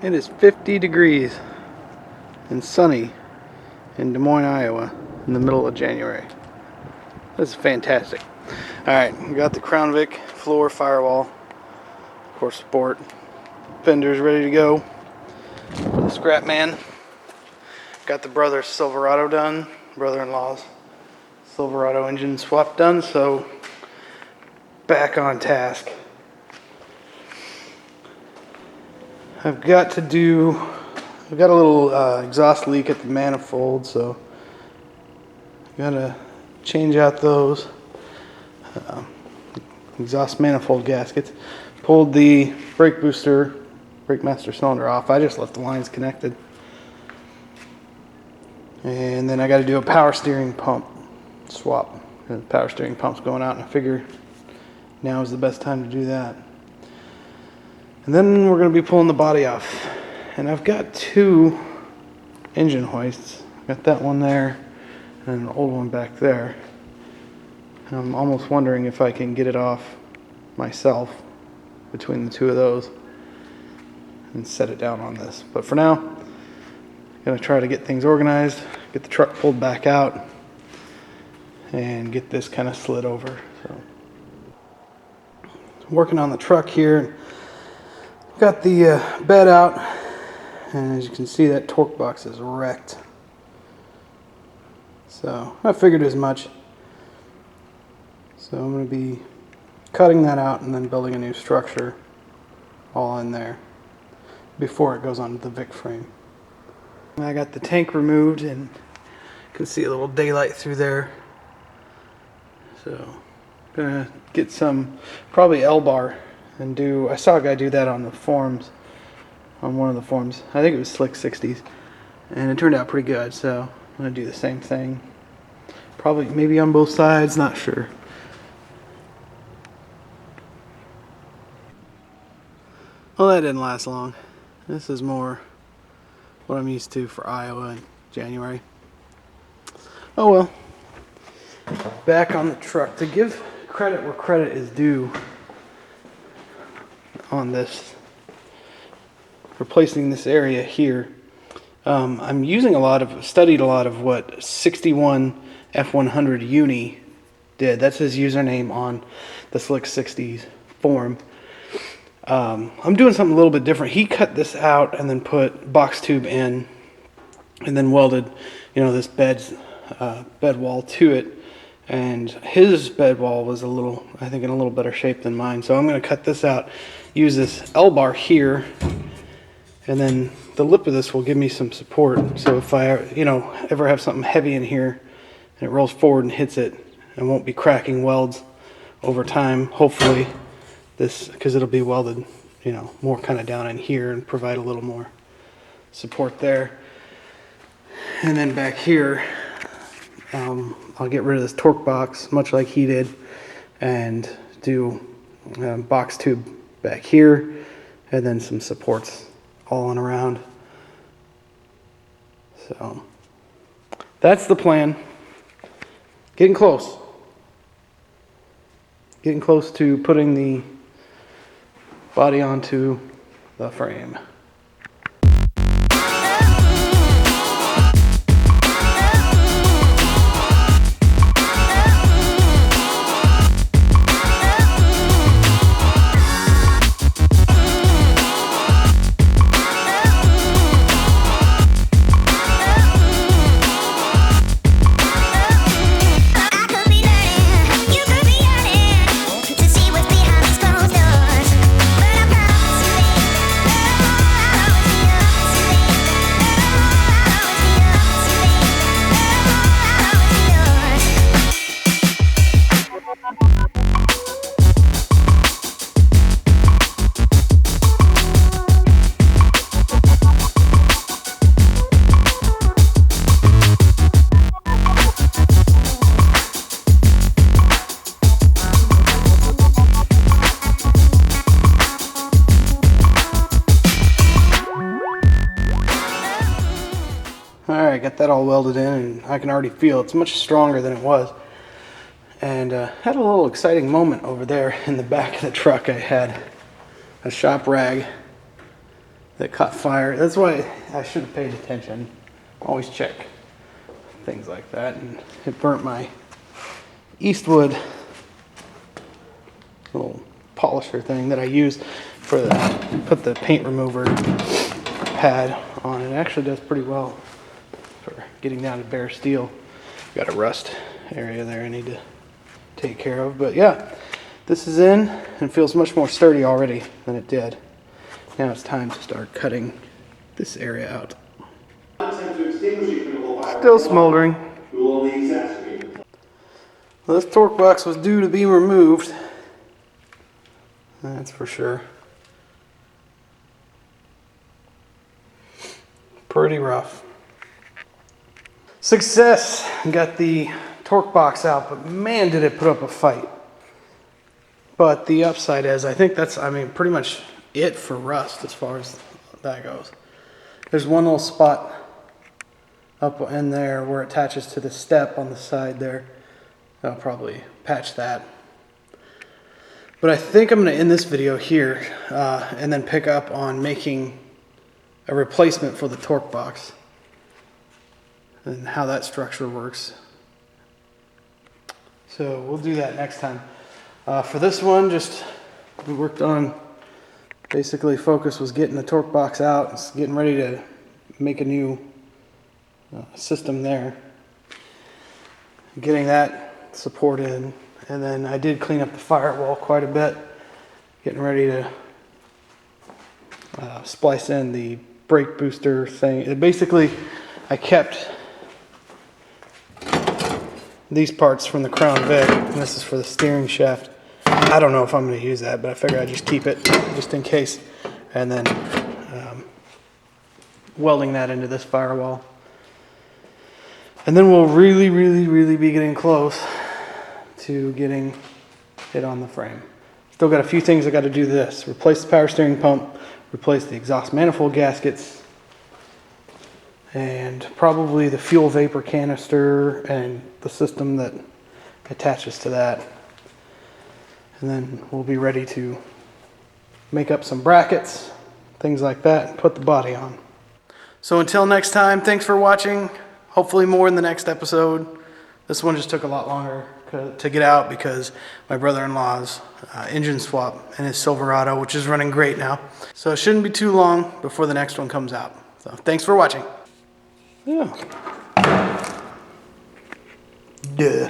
It is 50 degrees and sunny in Des Moines, Iowa in the middle of January. This is fantastic. Alright, we got the Crown Vic floor firewall, of course sport, fenders ready to go for the scrap man. Got the brother's Silverado done, brother-in-law's Silverado engine swap done, so back on task. I've got a little exhaust leak at the manifold, so gotta change out those exhaust manifold gaskets. Pulled the brake master cylinder off. I just left the lines connected. And then I got to do a power steering pump swap. The power steering pump's going out, and I figure now is the best time to do that. And then we're going to be pulling the body off. And I've got two engine hoists. Got that one there and an old one back there. And I'm almost wondering if I can get it off myself between the two of those and set it down on this. But for now, I'm going to try to get things organized, get the truck pulled back out, and get this kind of slid over. So, working on the truck here. Got the bed out, and as you can see, that torque box is wrecked. So I figured as much. So I'm going to be cutting that out and then building a new structure all in there before it goes onto the Vic frame. I got the tank removed, and you can see a little daylight through there. So I'm going to get some probably L-bar and I saw a guy do that on the forums, on one of the forums. I think it was Slick 60s, and it turned out pretty good, so I'm going to do the same thing. Probably maybe on both sides, not sure. Well, that didn't last long. This is more what I'm used to for Iowa in January. Oh well. Back on the truck. To give credit where credit is due on this, replacing this area here, I'm studied a lot of what 61 F100 Uni did. That's his username on the Slick 60s forum. I'm doing something a little bit different. He cut this out and then put box tube in, and then welded, this bed wall to it. And his bed wall was I think in a little better shape than mine. So I'm going to cut this out, use this L-bar here, and then the lip of this will give me some support. So if I, ever have something heavy in here and it rolls forward and hits it, I won't be cracking welds over time, hopefully. Because it'll be welded, more kind of down in here and provide a little more support there. And then back here, I'll get rid of this torque box, much like he did, and do box tube back here, and then some supports all on around. So that's the plan. Getting close to putting the body onto the frame. Alright, got that all welded in, and I can already feel it's much stronger than it was. And had a little exciting moment over there in the back of the truck. I had a shop rag that caught fire. That's why I should have paid attention. Always check things like that. And it burnt my Eastwood little polisher thing that I use for put the paint remover pad on. It actually does pretty well for getting down to bare steel. Got a rust area there I need to take care of. But yeah, this is in and feels much more sturdy already than it did. Now it's time to start cutting this area out. Still smoldering. Well, this torque box was due to be removed. That's for sure. Pretty rough. Success! Got the torque box out, but man did it put up a fight. But the upside is, I think that's, pretty much it for rust as far as that goes. There's one little spot up in there where it attaches to the step on the side there. I'll probably patch that. But I think I'm going to end this video here and then pick up on making a replacement for the torque box and how that structure works. So we'll do that next time. For this one, we worked on, basically focus was getting the torque box out, it's getting ready to make a new system there. Getting that supported, and then I did clean up the firewall quite a bit, getting ready to splice in the brake booster thing. Basically, I kept these parts from the Crown Vic, and this is for the steering shaft. I don't know if I'm going to use that, but I figure I'd just keep it just in case. And then welding that into this firewall. And then we'll really be getting close to getting it on the frame. Still got a few things I got to do this. Replace the power steering pump, replace the exhaust manifold gaskets, and probably the fuel vapor canister and the system that attaches to that. And then we'll be ready to make up some brackets, things like that, and put the body on. So until next time, thanks for watching. Hopefully more in the next episode. This one just took a lot longer to get out because my brother-in-law's engine swap in his Silverado, which is running great now. So it shouldn't be too long before the next one comes out. So thanks for watching. Yeah. Duh.